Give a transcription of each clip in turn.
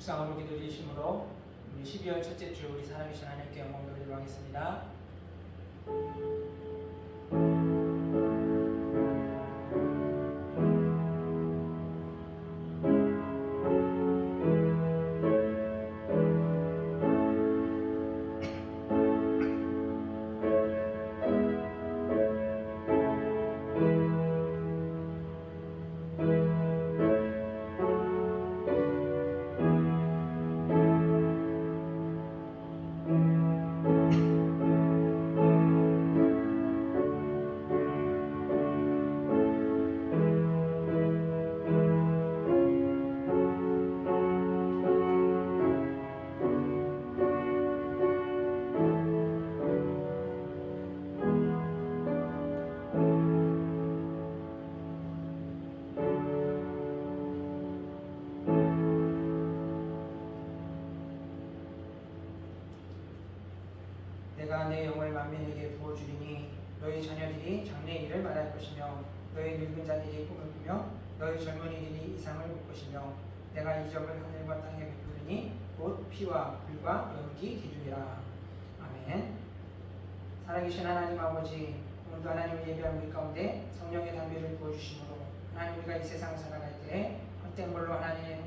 묵상으로 기도드리심으로 우리 12월 첫째 주 우리 살아계신 하나님께 영광 돌리도록 하겠습니다. 내가 내 영을 만민에게 부어주리니 너희 자녀들이 장래의 일을 말할 것이며 너희 늙은 자들이 꿈을 꾸며 너희 젊은이들이 이상을 볼 것이며 내가 이적을 하늘과 땅에 베푸리니 곧 피와 불과 연기 기둥이라. 아멘. 살아계신 하나님 아버지, 오늘도 하나님을 예배한 우리 가운데 성령의 담비를 부어주심으로 하나님 우리가 이 세상을 살아갈 때 헛된 걸로 하나님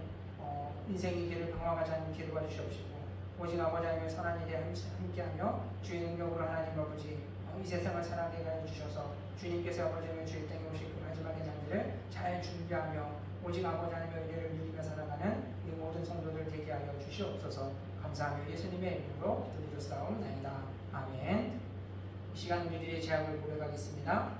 인생의 길을 방황하지 않는 길을 도와주시옵시고 오직 아버지 하나님의 선한 일에 함께하며 주의 능력으로 하나님 아버지 이 세상을 살아가게 하여 주셔서 주님께서 아버지 하나님의 주의 땅에 오실 그 마지막의 날들을 잘 준비하며 오직 아버지 하나님의 은혜를 누리며 살아가는 이 모든 성도들 되게 하여 주시옵소서. 감사하며 예수님의 이름으로 기도드렸사옵나이다. 아멘. 이 시간 우리들의 제약을 고백하겠습니다.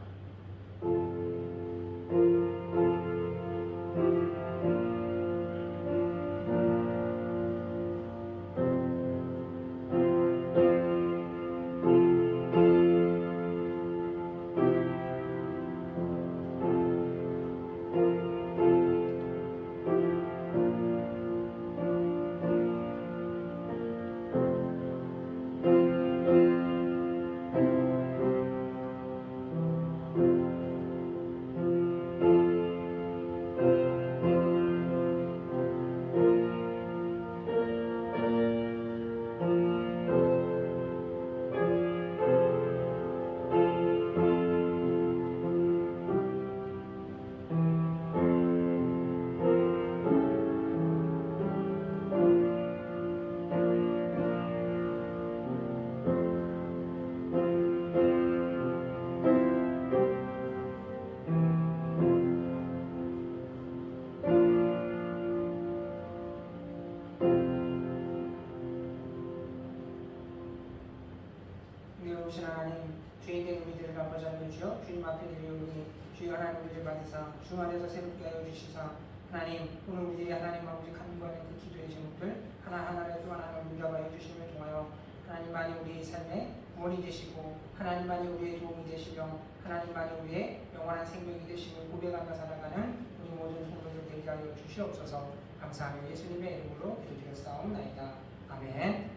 오신 하나님, 죄인된 우리들을 아버지 하나님 주여 주님 앞에 드리오니 주여 하나님 우리를 받으사 주 안에서 새롭게 하여 주시사 하나님 오늘 우리들이 하나님 아버지 간구하는 그 기도의 제목들 하나하나를 또 하나를 응답하여 주심을 통하여 하나님만이 우리의 삶의 구원이 되시고 하나님만이 우리의 도움이 되시며 하나님만이 우리의 영원한 생명이 되심을 고백하며 살아가는 우리 모든 성도들 되게 하여 주시옵소서. 감사하며 예수님의 이름으로 기도드렸사옵나이다. 아멘.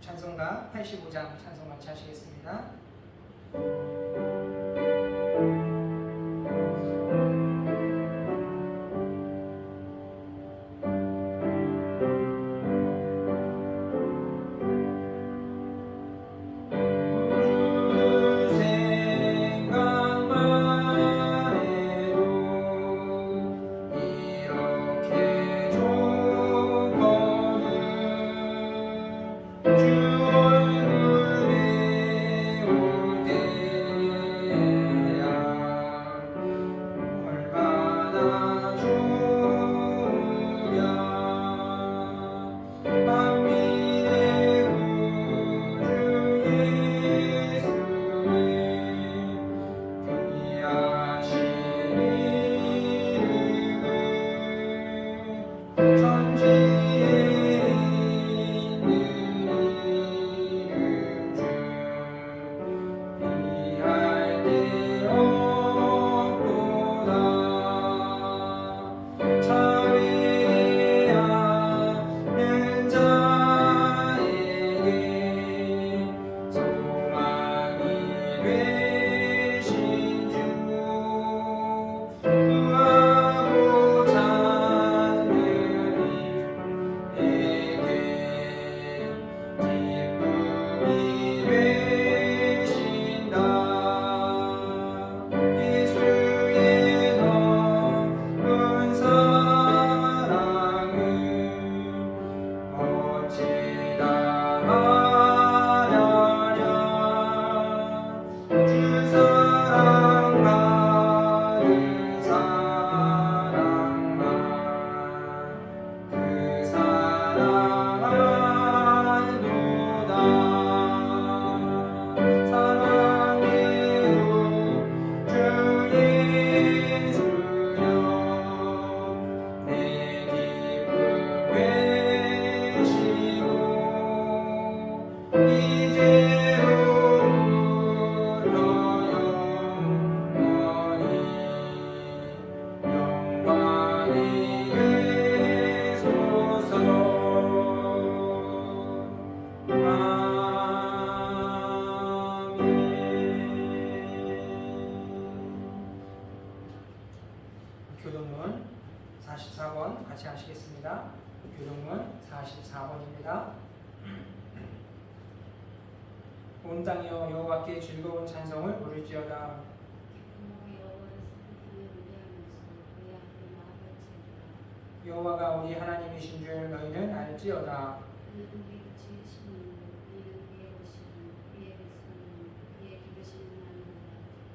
찬송가 85장 찬송 같이 하시겠습니다. 주 얼굴 배울 때 교동문 44번입니다. 온 땅이여 여호와께 즐거운 찬송을 부를지어다. 여호와가 우리 하나님이신 줄 너희는 알지어다.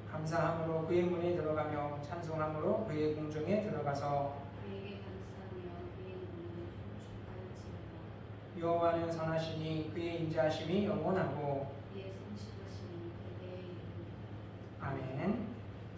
감사함으로 그의 문에 들어가며 찬송함으로 그의 궁정에 들어가서 여호와는 선하시니 그의 인자하심이 영원하고 아멘.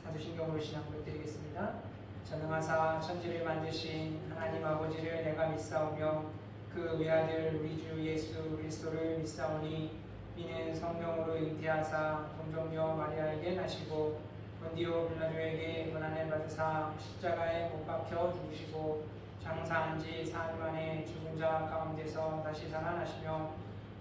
사도신경으로 신앙 부탁드리겠습니다. 전능하사 천지를 만드신 하나님 아버지를 내가 믿사오며 그 외아들 우리 주 예수 그리스도를 믿사오니 이는 성령으로 잉태하사 동정녀 마리아에게 나시고 본디오 빌라도에게 고난을 받으사 십자가에 못 박혀 죽으시고 장사한 지 사흘 만에 죽은 자 가운데서 다시 살아나시며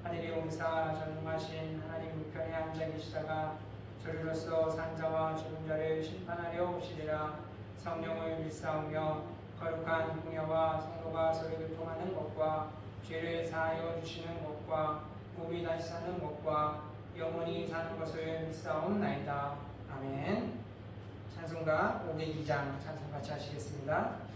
하늘에 오르사 전능하신 하나님 우편에 앉아 계시다가 저리로서 산자와 죽은 자를 심판하려 오시리라. 성령을 믿사오며 거룩한 공예와 성도가 서로 교통하는 것과 죄를 사하여 주시는 것과 몸이 다시 사는 것과 영원히 사는 것을 믿사옵나이다. 아멘. 찬송가 502장 찬송 같이 하시겠습니다.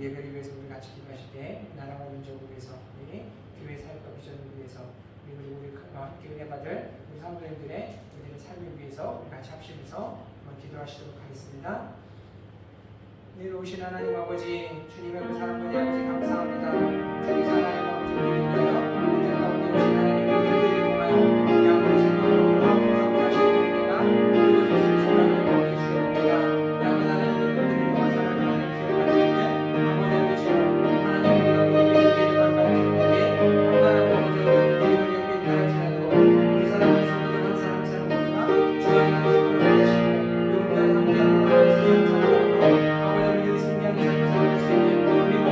예배를 위해서 우리 같이 기도하실 때 나라와 민족을 위해서 우리 교회 사역과 비전을 위해서 그리고 우리 함께 은혜 받을 우리 성도님들의 우리들의 삶을 위해서 우리 같이 합심해서 한번 기도하시도록 하겠습니다. 내려오신 하나님 아버지 주님의 그 사랑과 아버지 감사합니다. 저희 하나님 아버지 위하여 이들 가운데 오신 하나님의 은혜를 통하여 양으로 생명으로 함께 하시는 은혜가 이루어졌을 소망을 먹게 주옵니다. 양은 하나님의 은혜를 통한 사랑을 기억하는 아버지 아버지 하나님 우리가 우리의 예배를 받는 건강한 아버지 우리 우리 따라지나도록 우리 사랑하는 성도들 항상 사랑합니다. 주 안에 하나님을 계시고 용기와 함께하고 하나님 세상 살아가고 아버지 우리 승리하게 살고 살아갈 수 있는 우리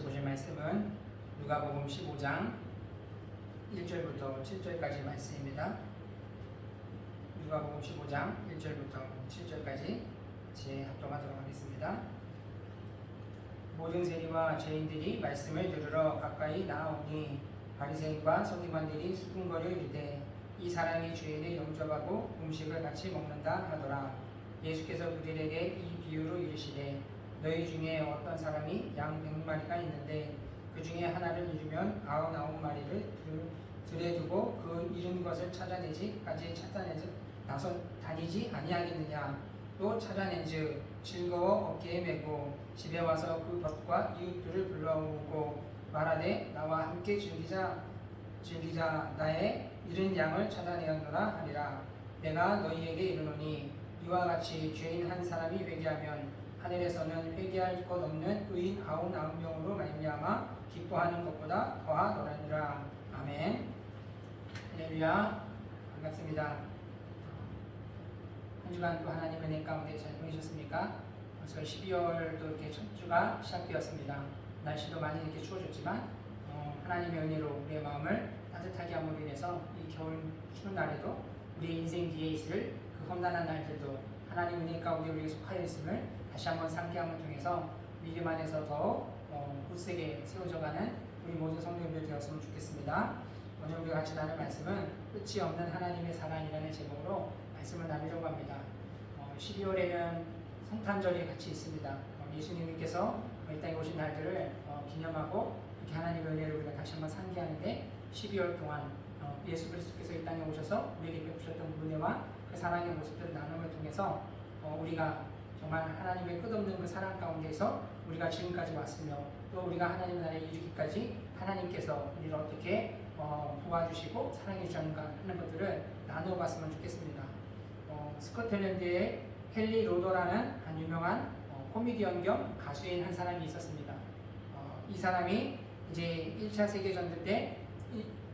같이 보실 말씀은 누가복음 15장 1절부터 7절까지 말씀입니다. 누가복음 15장 1절부터 7절까지 같이 합독하도록 하겠습니다. 모든 세리와 죄인들이 말씀을 들으러 가까이 나오니 바리새인과 서기관들이 수군거려 이르되 이 사람이 죄인을 영접하고 음식을 같이 먹는다 하더라. 예수께서 그들에게 이 비유로 이르시되 너희 중에 어떤 사람이 양 100마리가 있는데 그 중에 하나를 잃으면 99마리를 들에 두고 그 잃은 것을 찾아내지까지 찾아내지 나서 다니지 아니하겠느냐. 또 찾아낸즉 즐거워 어깨에 메고 집에 와서 그 벗과 이웃들을 불러오고 말하되 나와 함께 즐기자 나의 잃은 양을 찾아내었노라 하리라. 내가 너희에게 이르노니 이와 같이 죄인 한 사람이 회개하면 하늘에서는 회개할 것 없는 의인 99명으로 말미암아 기뻐하는 것보다 더하더라니라. 아멘. 할렐루야. 반갑습니다. 한 주간 또 하나님의 은혜 가운데 잘 보내셨습니까? 벌써 12월 또 이렇게 첫 주가 시작되었습니다. 날씨도 많이 이렇게 추워졌지만 하나님의 은혜로 우리의 마음을 따뜻하게 함으로 인해서 이 겨울 추운 날에도 우리의 인생 뒤에 있을 그 험난한 날들도 하나님 은혜 가운데 우리에게 속하여 있음을 다시 한번 상기함을 통해서 믿음 안에서 더 굳세게 세워져가는 우리 모든 성도님들 되었으면 좋겠습니다. 오늘 우리가 같이 나눌 말씀은 끝이 없는 하나님의 사랑이라는 제목으로 말씀을 나누려고 합니다. 12월에는 성탄절이 같이 있습니다. 예수님께서 이 땅에 오신 날들을 기념하고 이렇게 하나님의 은혜를 우리가 다시 한번 상기하는데 12월 동안 예수 그리스도께서 이 땅에 오셔서 우리에게 베푸셨던 은혜와 그 사랑의 모습들을 나눔을 통해서 우리가 정말 하나님의 끝없는 그 사랑 가운데서 우리가 지금까지 왔으며 또 우리가 하나님의 나라에 이르기까지 하나님께서 우리를 어떻게 도와주시고 사랑해 주셨는가 하는 것들을 나누어 봤으면 좋겠습니다. 스코틀랜드의 헨리 로더라는 한 유명한 코미디언 겸 가수인 한 사람이 있었습니다. 이 사람이 이제 1차 세계전도 때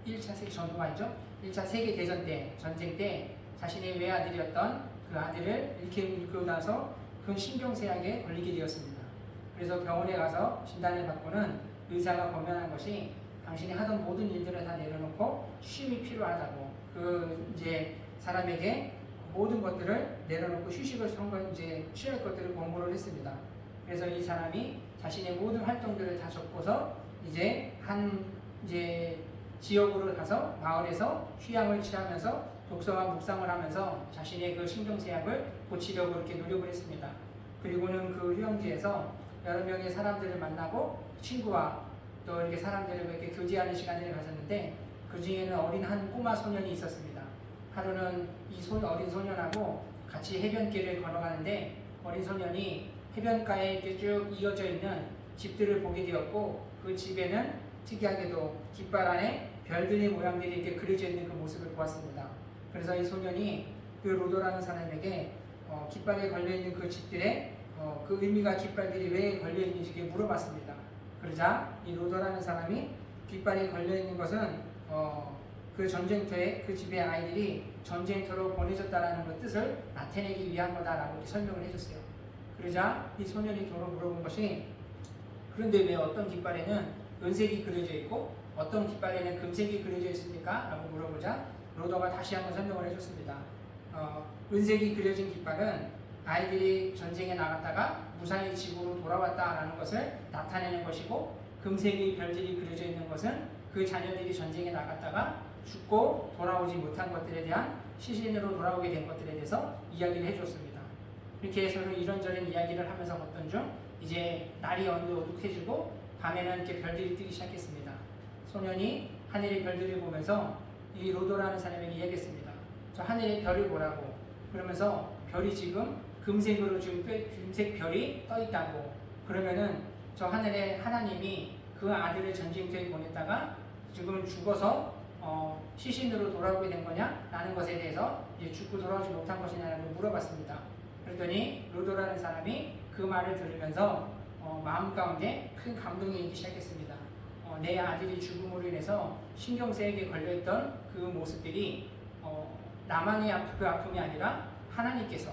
1차 세계전도가 아니죠. 1차 세계대전 때 전쟁 때 자신의 외아들이었던 그 아들을 잃고 나서 그 신경쇠약에 걸리게 되었습니다. 그래서 병원에 가서 진단을 받고는 의사가 권면한 것이 당신이 하던 모든 일들을 다 내려놓고 쉼이 필요하다고 그 이제 사람에게 모든 것들을 내려놓고 휴식을 취할 것들을 권고를 했습니다. 그래서 이 사람이 자신의 모든 활동들을 다 접고서 이제 지역으로 가서 마을에서 휴양을 취하면서 독서와 묵상을 하면서 자신의 그 신경쇠약을 고치려고 이렇게 노력을 했습니다. 그리고는 그 휴양지에서 여러 명의 사람들을 만나고 친구와 또 이렇게 사람들을 이렇게 교제하는 시간을 가졌는데 그 중에는 어린 한 꼬마 소년이 있었습니다. 하루는 이 어린 소년하고 같이 해변길을 걸어가는데 어린 소년이 해변가에 이렇게 쭉 이어져 있는 집들을 보게 되었고 그 집에는 특이하게도 깃발 안에 별들의 모양들이 이렇게 그려져 있는 그 모습을 보았습니다. 그래서 이 소년이 그 로도라는 사람에게 깃발에 걸려있는 그 집들의 그 의미가 깃발들이 왜 걸려있는지 물어봤습니다. 그러자 이 로도라는 사람이 깃발에 걸려있는 것은 그 전쟁터에 그 집의 아이들이 전쟁터로 보내졌다라는 그 뜻을 나타내기 위한 거다라고 설명을 해줬어요. 그러자 이 소년이 도로 물어본 것이 그런데 왜 어떤 깃발에는 은색이 그려져 있고 어떤 깃발에는 금색이 그려져 있습니까? 라고 물어보자 로더가 다시 한번 설명을 해줬습니다. 은색이 그려진 깃발은 아이들이 전쟁에 나갔다가 무사히 집으로 돌아왔다라는 것을 나타내는 것이고 금색의 별들이 그려져 있는 것은 그 자녀들이 전쟁에 나갔다가 죽고 돌아오지 못한 것들에 대한 시신으로 돌아오게 된 것들에 대해서 이야기를 해줬습니다. 이렇게 해서 이런저런 이야기를 하면서 어떤 중 이제 날이 어둑해지고 밤에는 이렇게 별들이 뜨기 시작했습니다. 소년이 하늘의 별들을 보면서 이 로도라는 사람에게 이야기했습니다. 저 하늘의 별을 보라고. 그러면서 별이 지금 금색으로 지금 금색 별이 떠 있다고. 그러면은 저 하늘에 하나님이 그 아들을 전쟁터에 보냈다가 지금 죽어서 시신으로 돌아오게 된 거냐? 라는 것에 대해서 이제 죽고 돌아오지 못한 것이냐라고 물어봤습니다. 그랬더니 로도라는 사람이 그 말을 들으면서 마음 가운데 큰 감동이 있기 시작했습니다. 내 아들이 죽음으로 인해서 신경쇠약에 걸려있던 그 모습들이 나만의 그 아픔이 아니라 하나님께서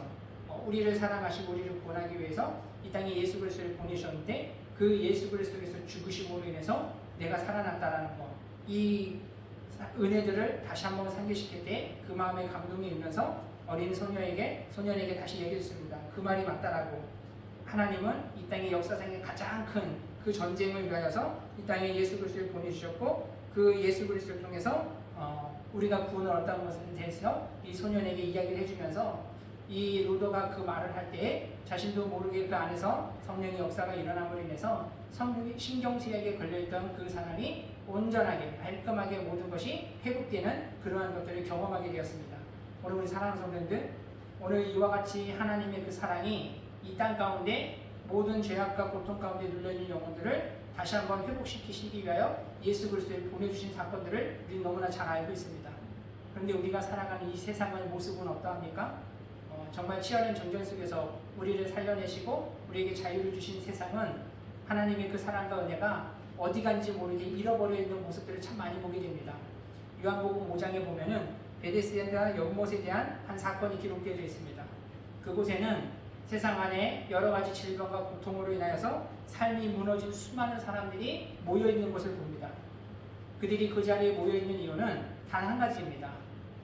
우리를 사랑하시고 우리를 구원하기 위해서 이 땅에 예수 그리스도를 보내셨는데 그 예수 그리스도께서 죽으심으로 인해서 내가 살아났다라는 것, 이 은혜들을 다시 한번 상기시킬 때 그 마음에 감동이 일면서 어린 소년에게 다시 얘기했습니다. 그 말이 맞다라고. 하나님은 이 땅의 역사상의 가장 큰 그 전쟁을 위하여서 이 땅에 예수 그리스도를 보내주셨고, 그 예수 그리스도를 통해서 우리가 구원을 얻었다는 것에 대해서 이 소년에게 이야기를 해주면서, 이 로더가 그 말을 할 때에 자신도 모르게 그 안에서 성령의 역사가 일어남으로 인해서 신경쇠약에 걸려있던 그 사람이 온전하게 말끔하게 모든 것이 회복되는 그러한 것들을 경험하게 되었습니다. 오늘 우리 사랑하는 성도님들, 오늘 이와 같이 하나님의 그 사랑이 이 땅 가운데 모든 죄악과 고통 가운데 눌려있는 영혼들을 다시 한번 회복시키시기 위하여 예수 그리스도를 보내주신 사건들을 우리 너무나 잘 알고 있습니다. 그런데 우리가 살아가는 이 세상의 모습은 어떠합니까? 정말 치열한 전쟁 속에서 우리를 살려내시고 우리에게 자유를 주신 세상은 하나님의 그 사랑과 은혜가 어디 간지 모르게 잃어버려 있는 모습들을 참 많이 보게 됩니다. 요한복음 5장에 보면은 베데스다 연못에 대한 한 사건이 기록되어 있습니다. 그곳에는 세상 안에 여러 가지 질병과 고통으로 인하여서 삶이 무너진 수많은 사람들이 모여 있는 것을 봅니다. 그들이 그 자리에 모여 있는 이유는 단 한 가지입니다.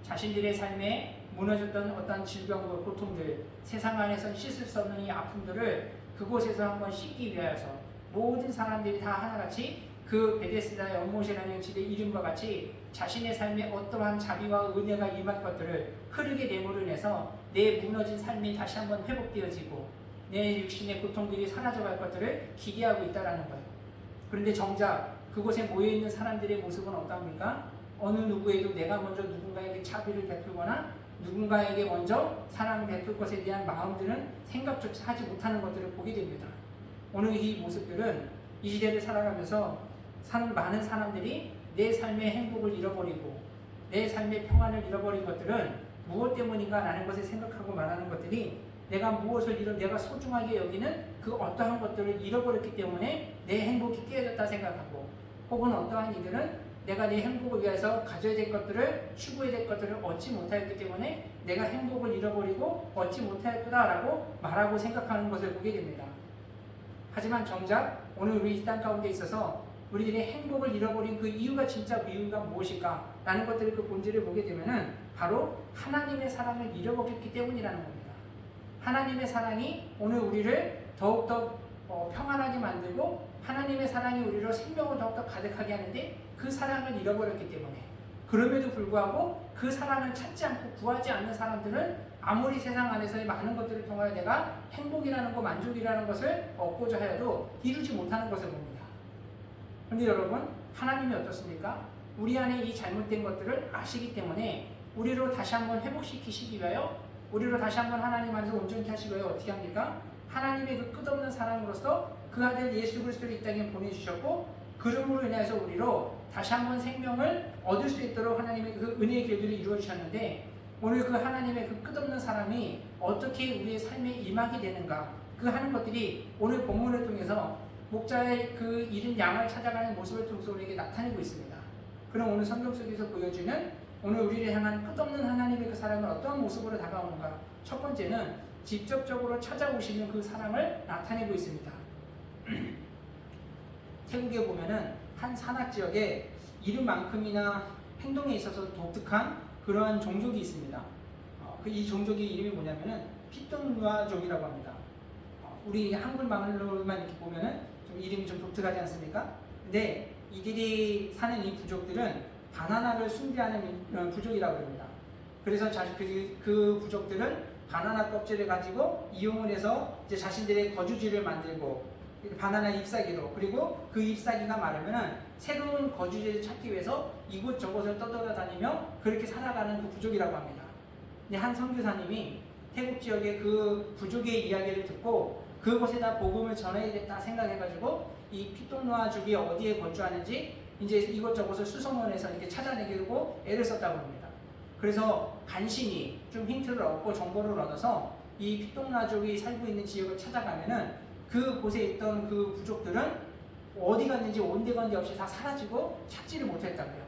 자신들의 삶에 무너졌던 어떤 질병과 고통들, 세상 안에서 씻을 수 없는 이 아픔들을 그곳에서 한번 씻기 위하여서 모든 사람들이 다 하나같이 그 베데스다 연못이라는 집의 이름과 같이 자신의 삶에 어떠한 자비와 은혜가 임할 것들을 흐르게 됨으로 인해서 내 무너진 삶이 다시 한번 회복되어지고 내 육신의 고통들이 사라져갈 것들을 기대하고 있다는 거예요. 그런데 정작 그곳에 모여있는 사람들의 모습은 어떠합니까? 어느 누구에도 내가 먼저 누군가에게 자비를 베풀거나 누군가에게 먼저 사랑을 베풀 것에 대한 마음들은 생각조차 하지 못하는 것들을 보게 됩니다. 오늘 이 모습들은 이 시대를 살아가면서 많은 사람들이 내 삶의 행복을 잃어버리고 내 삶의 평안을 잃어버린 것들은 무엇 때문인가 라는 것을 생각하고 말하는 것들이 내가 소중하게 여기는 그 어떠한 것들을 잃어버렸기 때문에 내 행복이 깨어졌다 생각하고, 혹은 어떠한 이들은 내가 내 행복을 위해서 가져야 될 것들을, 추구해야 될 것들을 얻지 못하였기 때문에 내가 행복을 잃어버리고 얻지 못하였구나라고 말하고 생각하는 것을 보게 됩니다. 하지만 정작 오늘 우리 이 땅 가운데 있어서 우리들의 행복을 잃어버린 그 이유가 무엇일까? 라는 것들을 그 본질을 보게 되면은 바로 하나님의 사랑을 잃어버렸기 때문이라는 겁니다. 하나님의 사랑이 오늘 우리를 더욱더 평안하게 만들고 하나님의 사랑이 우리로 생명을 더욱더 가득하게 하는데 그 사랑을 잃어버렸기 때문에, 그럼에도 불구하고 그 사랑을 찾지 않고 구하지 않는 사람들은 아무리 세상 안에서의 많은 것들을 통하여 내가 행복이라는 것, 만족이라는 것을 얻고자 하여도 이루지 못하는 것을 봅니다. 그런데 여러분, 하나님이 어떻습니까? 우리 안에 이 잘못된 것들을 아시기 때문에 우리로 다시 한번 회복시키시기 위하여, 우리로 다시 한번 하나님 안에서 온전케 하시기 위하여 어떻게 합니까? 하나님의 그 끝없는 사랑으로서 그 아들 예수 그리스도를 이 땅에 보내주셨고, 그름으로 인해서 우리로 다시 한번 생명을 얻을 수 있도록 하나님의 그 은혜의 길들을 이루어 주셨는데, 오늘 그 하나님의 그 끝없는 사랑이 어떻게 우리의 삶에 임하게 되는가, 그 하는 것들이 오늘 본문을 통해서 목자의 그 잃은 양을 찾아가는 모습을 통해서 우리에게 나타내고 있습니다. 그럼 오늘 성경 속에서 보여주는 오늘 우리를 향한 끝없는 하나님의 그 사랑은 어떠한 모습으로 다가오는가? 첫 번째는 직접적으로 찾아오시는 그 사랑을 나타내고 있습니다. 태국에 보면은 한 산악 지역에 이름만큼이나 행동에 있어서 독특한 그러한 종족이 있습니다. 이 종족의 이름이 뭐냐면은 피톤누아족이라고 합니다. 우리 한글말로만 이렇게 보면은 좀 이름이 좀 독특하지 않습니까? 근데 이들이 사는 이 부족들은 바나나를 숭배하는 부족이라고 합니다. 그래서 그 부족들은 바나나 껍질을 가지고 이용을 해서 이제 자신들의 거주지를 만들고, 바나나 잎사귀로, 그리고 그 잎사귀가 마르면은 새로운 거주지를 찾기 위해서 이곳저곳을 떠돌아다니며 그렇게 살아가는 그 부족이라고 합니다. 근데 한 선교사님이 태국 지역의 그 부족의 이야기를 듣고 그곳에다 복음을 전해야겠다 생각해가지고 이 피톤누아족이 어디에 거주하는지 이제 이것저것을 수소문해서 이렇게 찾아내려고 애를 썼다고 합니다. 그래서 간신히 좀 힌트를 얻고 정보를 얻어서 이 피톤누아족이 살고 있는 지역을 찾아가면은 그곳에 있던 그 부족들은 어디 갔는지 온데간데 없이 다 사라지고 찾지를 못했다고요.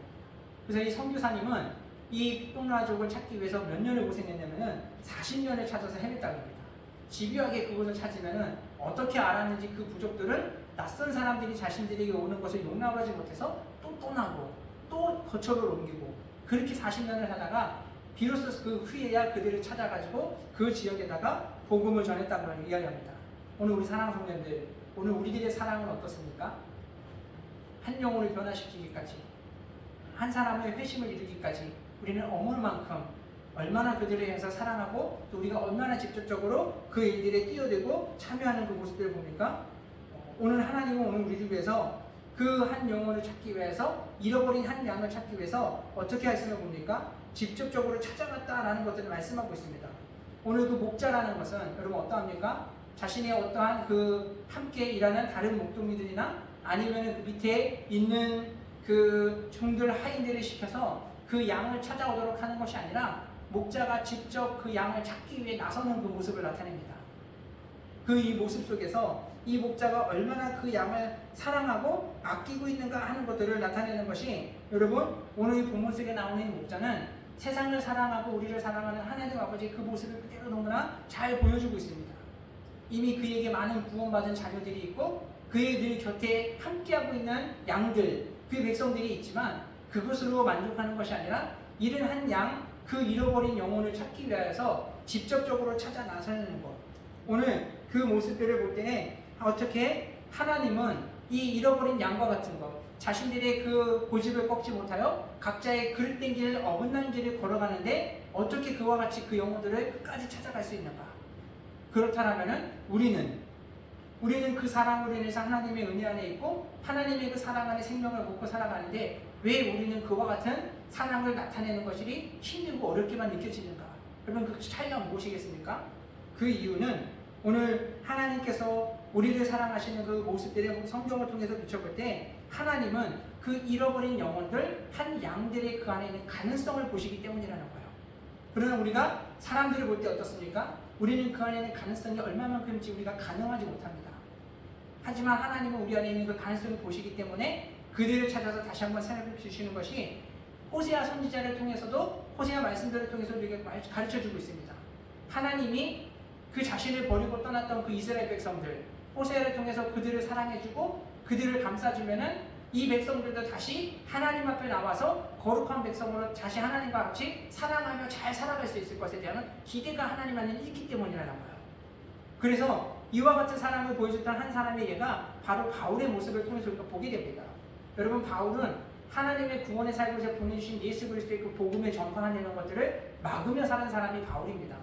그래서 이 선교사님은 이 피톤누아족을 찾기 위해서 몇 년을 고생했냐면은 40년을 찾아서 헤맸다고 합니다. 집요하게 그곳을 찾으면은 어떻게 알았는지 그 부족들은 낯선 사람들이 자신들에게 오는 것을 용납하지 못해서 또 떠나고 또 거처를 옮기고 그렇게 40년을 하다가 비로소 그 후에야 그들을 찾아가지고 그 지역에다가 복음을 전했다고 이야기합니다. 오늘 우리 사랑하는 성도님들, 오늘 우리들의 사랑은 어떻습니까? 한 영혼을 변화시키기까지, 한 사람의 회심을 이루기까지 우리는 어머만큼 얼마나 그들에 대해서 사랑하고 또 우리가 얼마나 직접적으로 그 일들에 뛰어들고 참여하는 그 모습들을 봅니까? 오늘 하나님은 오늘 우리를 위해서 그 한 영혼을 찾기 위해서, 잃어버린 한 양을 찾기 위해서 어떻게 하시는 봅니까? 직접적으로 찾아갔다라는 것들을 말씀하고 있습니다. 오늘 그 목자라는 것은 여러분 어떠합니까? 자신의 어떠한 그 함께 일하는 다른 목동이들이나 아니면 그 밑에 있는 그 종들 하인들을 시켜서 그 양을 찾아오도록 하는 것이 아니라 목자가 직접 그 양을 찾기 위해 나서는 그 모습을 나타냅니다. 그 이 모습 속에서 이 목자가 얼마나 그 양을 사랑하고 아끼고 있는가 하는 것들을 나타내는 것이, 여러분 오늘 이 본문 속에 나오는 목자는 세상을 사랑하고 우리를 사랑하는 하나님 아버지 그 모습을 그대로 너무나 잘 보여주고 있습니다. 이미 그에게 많은 구원받은 자녀들이 있고 그의 늘 곁에 함께하고 있는 양들, 그 백성들이 있지만 그것으로 만족하는 것이 아니라 이른 한 양, 그 잃어버린 영혼을 찾기 위하여서 직접적으로 찾아 나서는 것. 오늘 그 모습들을 볼 때는 어떻게 하나님은 이 잃어버린 양과 같은 것, 자신들의 그 고집을 꺾지 못하여 각자의 그릇된 길을 어긋난 길을 걸어가는데 어떻게 그와 같이 그 영혼들을 끝까지 찾아갈 수 있는가? 그렇다면 우리는 그 사랑으로 인해서 하나님의 은혜 안에 있고 하나님의 그 사랑 안에 생명을 먹고 살아가는데 왜 우리는 그와 같은 사랑을 나타내는 것이 힘들고 어렵게만 느껴지는가? 여러분 그 차이가 무엇이겠습니까? 그 이유는 오늘 하나님께서 우리를 사랑하시는 그 모습들의 성경을 통해서 비춰볼 때 하나님은 그 잃어버린 영혼들, 한 양들의 그 안에 있는 가능성을 보시기 때문이라는 거예요. 그러나 우리가 사람들을 볼 때 어떻습니까? 우리는 그 안에 있는 가능성이 얼마만큼인지 우리가 가늠하지 못합니다. 하지만 하나님은 우리 안에 있는 그 가능성을 보시기 때문에 그들을 찾아서 다시 한번 생각해 주시는 것이 호세아 선지자를 통해서도 호세아 말씀들을 통해서 우리에게 가르쳐주고 있습니다. 하나님이 그 자신을 버리고 떠났던 그 이스라엘 백성들, 호세아를 통해서 그들을 사랑해주고 그들을 감싸주면은 이 백성들도 다시 하나님 앞에 나와서 거룩한 백성으로 다시 하나님과 같이 사랑하며 잘 살아갈 수 있을 것에 대한 기대가 하나님 안에 있기 때문이라는 거예요. 그래서 이와 같은 사랑을 보여줬던 한 사람의 예가 바로 바울의 모습을 통해서 우리가 보게 됩니다. 여러분 바울은 하나님의 구원의 삶을 보내주신 예수 그리스도의 그 복음을 전파하는 것들을 막으며 사는 사람이 바울입니다.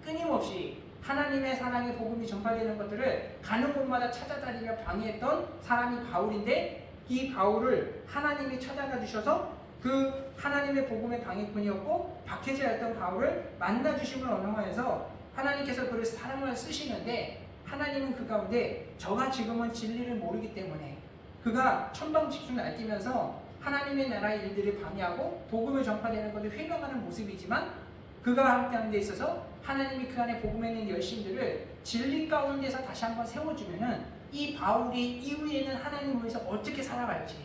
끊임없이 하나님의 사랑의 복음이 전파되는 것들을 가는 곳마다 찾아다니며 방해했던 사람이 바울인데 이 바울을 하나님이 찾아가 주셔서 그 하나님의 복음의 방해꾼이었고 박해자였던 바울을 만나주심을 언어해서 하나님께서 그를 사랑을 쓰시는데 하나님은 그 가운데 저가 지금은 진리를 모르기 때문에 그가 천방지축을 날뛰면서 하나님의 나라의 일들을 방해하고 복음을 전파되는 것을 회방하는 모습이지만 그가 함께하는 데 있어서 하나님이 그 안에 복음에 있는 열심들을 진리 가운데서 다시 한번 세워주면은 이 바울이 이후에는 하나님을 위해서 어떻게 살아갈지,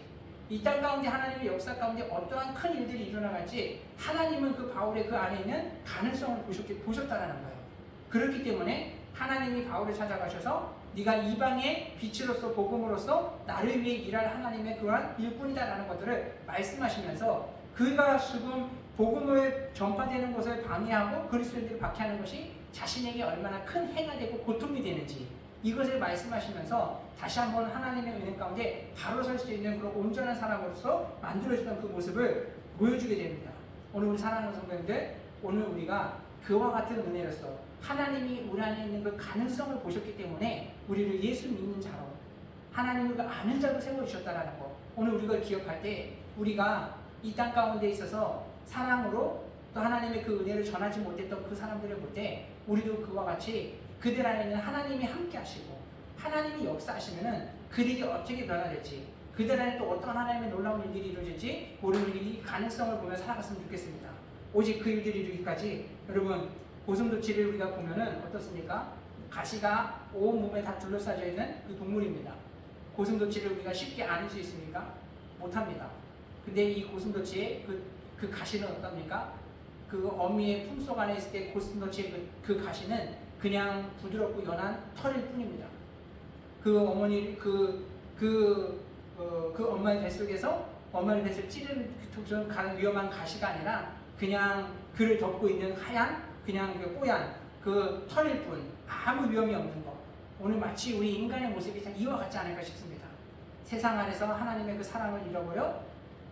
이 땅 가운데 하나님의 역사 가운데 어떠한 큰 일들이 일어나갈지 하나님은 그 바울의 그 안에 있는 가능성을 보셨다라는 거예요. 그렇기 때문에 하나님이 바울을 찾아가셔서 네가 이방의 빛으로서 복음으로서 나를 위해 일할 하나님의 그러한 일꾼이다라는 것들을 말씀하시면서 그가 지금 복음을 전파되는 것을 방해하고 그리스도인들을 박해하는 것이 자신에게 얼마나 큰 해가 되고 고통이 되는지 이것을 말씀하시면서 다시 한번 하나님의 은혜 가운데 바로 설 수 있는 그런 온전한 사람으로서 만들어주던 그 모습을 보여주게 됩니다. 오늘 우리 사랑하는 성도님들, 오늘 우리가 그와 같은 은혜로서 하나님이 우리 안에 있는 그 가능성을 보셨기 때문에 우리를 예수 믿는 자로 하나님을 그 아는 자로 세워주셨다는 거, 오늘 우리가 기억할 때 우리가 이 땅 가운데 있어서 사랑으로 또 하나님의 그 은혜를 전하지 못했던 그 사람들을 볼 때 우리도 그와 같이 그들 안에 있는 하나님이 함께 하시고 하나님이 역사하시면은 그들이 어떻게 변화될지, 그들 안에 또 어떤 하나님의 놀라운 일들이 이루어질지 우리는 이 가능성을 보며 살아갔으면 좋겠습니다. 오직 그 일들이 이루기까지 여러분 고슴도치를 우리가 보면은 어떻습니까? 가시가 온 몸에 다 둘러싸여 있는 그 동물입니다. 고슴도치를 우리가 쉽게 안을 수 있습니까? 못합니다. 근데 이 고슴도치의 그 가시는 어떻습니까? 그 어미의 품속 안에 있을 때 고슴도치의 그 가시는 그냥 부드럽고 연한 털일 뿐입니다. 그 어머니 그 엄마의 뱃속에서 엄마의 뱃을 찌르는 가는 위험한 가시가 아니라 그냥 그를 덮고 있는 하얀 그냥 그 뽀얀 그 털일 뿐 아무 위험이 없는 것. 오늘 마치 우리 인간의 모습이 이와 같지 않을까 싶습니다. 세상 안에서 하나님의 그 사랑을 잃어버려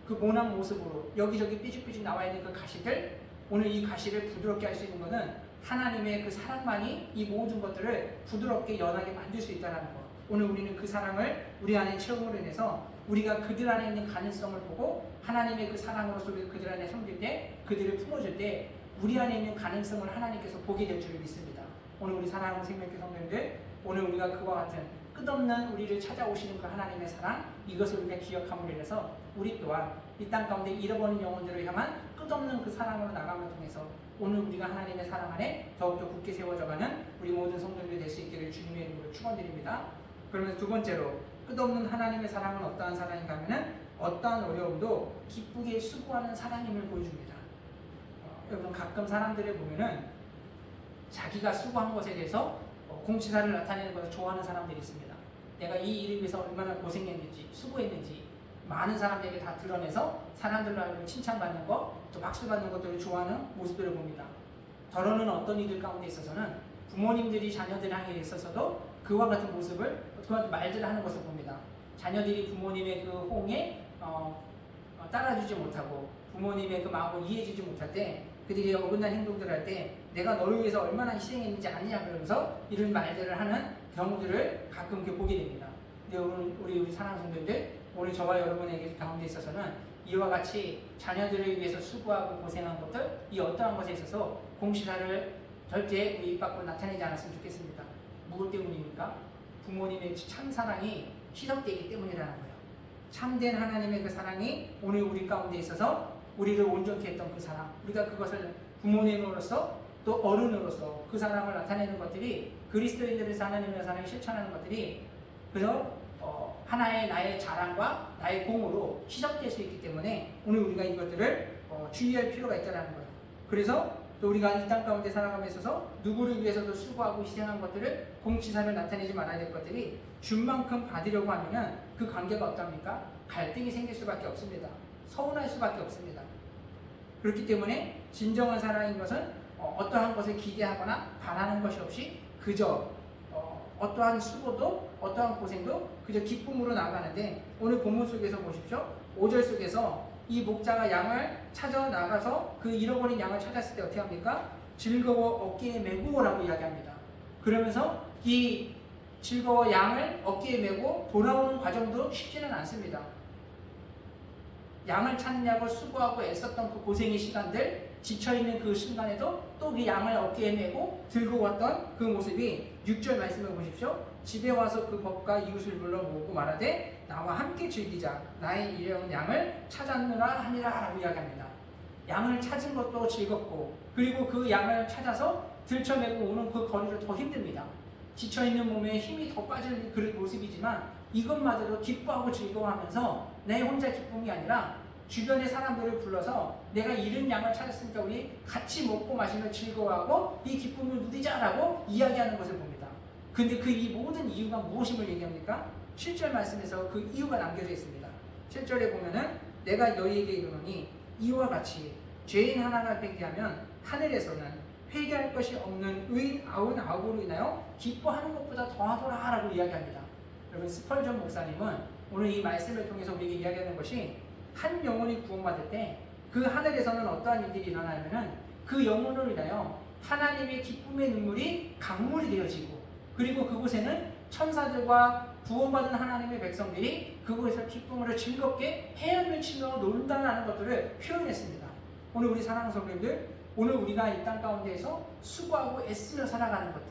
그 모난 모습으로 여기저기 삐죽삐죽 나와 있는 그 가시들, 오늘 이 가시를 부드럽게 할 수 있는 것은 하나님의 그 사랑만이 이 모든 것들을 부드럽게 연하게 만들 수 있다는 것. 오늘 우리는 그 사랑을 우리 안에 체험으로 인해서 우리가 그들 안에 있는 가능성을 보고 하나님의 그 사랑으로서 그들 안에 섬길 때, 그들을 품어줄 때 우리 안에 있는 가능성을 하나님께서 보게 될 줄을 믿습니다. 오늘 우리 사랑하는 생명교회 성도님들, 오늘 우리가 그와 같은 끝없는 우리를 찾아오시는 그 하나님의 사랑, 이것을 우리가 기억함으로 인해서 우리 또한 이 땅 가운데 잃어버린 영혼들을 향한 끝없는 그 사랑으로 나감을 통해서 오늘 우리가 하나님의 사랑 안에 더욱더 굳게 세워져가는 우리 모든 성도들이 될 수 있기를 주님의 이름으로 축원드립니다. 그러면 두 번째로, 끝없는 하나님의 사랑은 어떠한 사랑인가 하면은 어떠한 어려움도 기쁘게 수고하는 사랑임을 보여줍니다. 여러분, 가끔 사람들을 보면은 자기가 수고한 것에 대해서 공치사를 나타내는 것을 좋아하는 사람들이 있습니다. 내가 이 일을 위해서 얼마나 고생했는지, 수고했는지 많은 사람들에게 다 드러내서 사람들로 하여금 칭찬받는 것, 또 박수받는 것들을 좋아하는 모습들을 봅니다. 더러는 어떤 이들 가운데 있어서는 부모님들이 자녀들 향해 있어서도 그와 같은 모습을, 그와 같은 말들을 하는 것을 봅니다. 자녀들이 부모님의 그 호응에 따라주지 못하고 부모님의 그 마음을 이해해주지 못할 때, 그들이 어긋난 행동들을 할 때 내가 너를 위해서 얼마나 희생했는지 아니냐 그러면서 이런 말들을 하는 경우들을 가끔 이렇게 보게 됩니다. 근데 오늘 우리 사랑하는 성도님들, 오늘 저와 여러분에게 가운데 있어서는 이와 같이 자녀들을 위해서 수고하고 고생한 것들, 이 어떠한 것에 있어서 공시사를 절대 우리 입 밖으로 나타내지 않았으면 좋겠습니다. 무엇 때문입니까? 부모님의 참 사랑이 희석되기 때문이라는 거예요. 참된 하나님의 그 사랑이 오늘 우리 가운데 있어서 우리를 온전케 했던 그 사랑, 우리가 그것을 부모님으로서 또 어른으로서 그 사랑을 나타내는 것들이, 그리스도인들에서 하나님의 사랑을 실천하는 것들이 그저 하나의 나의 자랑과 나의 공으로 희석될 수 있기 때문에 오늘 우리가 이것들을 주의할 필요가 있다는 거예요. 그래서 또 우리가 이 땅 가운데 살아감에 있어서 누구를 위해서도 수고하고 희생한 것들을 공치사를 나타내지 말아야 될 것들이 준 만큼 받으려고 하면은 그 관계가 어떻습니까? 갈등이 생길 수밖에 없습니다. 서운할 수밖에 없습니다. 그렇기 때문에 진정한 사랑인 것은 어떠한 것을 기대하거나 바라는 것이 없이 그저 어떠한 수고도 어떠한 고생도 그저 기쁨으로 나가는데, 오늘 본문 속에서 보십시오. 5절 속에서 이 목자가 양을 찾아 나가서 그 잃어버린 양을 찾았을 때 어떻게 합니까? 즐거워 어깨에 메고 라고 이야기합니다. 그러면서 이 즐거워 양을 어깨에 메고 돌아오는 과정도 쉽지는 않습니다. 양을 찾느냐고 수고하고 애썼던 그 고생의 시간들, 지쳐있는 그 순간에도 또 그 양을 어깨에 메고 들고 왔던 그 모습이 6절 말씀을 보십시오. 집에 와서 그 법과 이웃을 불러 모으고 말하되 나와 함께 즐기자, 나의 잃어온 양을 찾았느라 하니라 라고 이야기합니다. 양을 찾은 것도 즐겁고, 그리고 그 양을 찾아서 들쳐메고 오는 그 거리를 더 힘듭니다. 지쳐있는 몸에 힘이 더 빠질 그런 모습이지만 이것마저도 기뻐하고 즐거워하면서 내 혼자 기쁨이 아니라 주변의 사람들을 불러서 내가 잃은 양을 찾았으니까 우리 같이 먹고 마시며 즐거워하고 이 기쁨을 누리자라고 이야기하는 것을 봅니다. 근데 그 이 모든 이유가 무엇임을 얘기합니까? 7절 말씀에서 그 이유가 남겨져 있습니다. 7절에 보면은 내가 너희에게 이르노니 이와 같이 죄인 하나가 회개하면 하늘에서는 회개할 것이 없는 의인 99으로 인하여 기뻐하는 것보다 더하더라 라고 이야기합니다. 여러분, 스펄전 목사님은 오늘 이 말씀을 통해서 우리에게 이야기하는 것이, 한 영혼이 구원받을 때 그 하늘에서는 어떠한 일들이 일어나냐면은 그 영혼을 위하여 하나님의 기쁨의 눈물이 강물이 되어지고, 그리고 그곳에는 천사들과 구원받은 하나님의 백성들이 그곳에서 기쁨으로 즐겁게 헤엄을 치며 논다는 것들을 표현했습니다. 오늘 우리 사랑하는 성도님들, 오늘 우리가 이 땅 가운데에서 수고하고 애쓰며 살아가는 것들,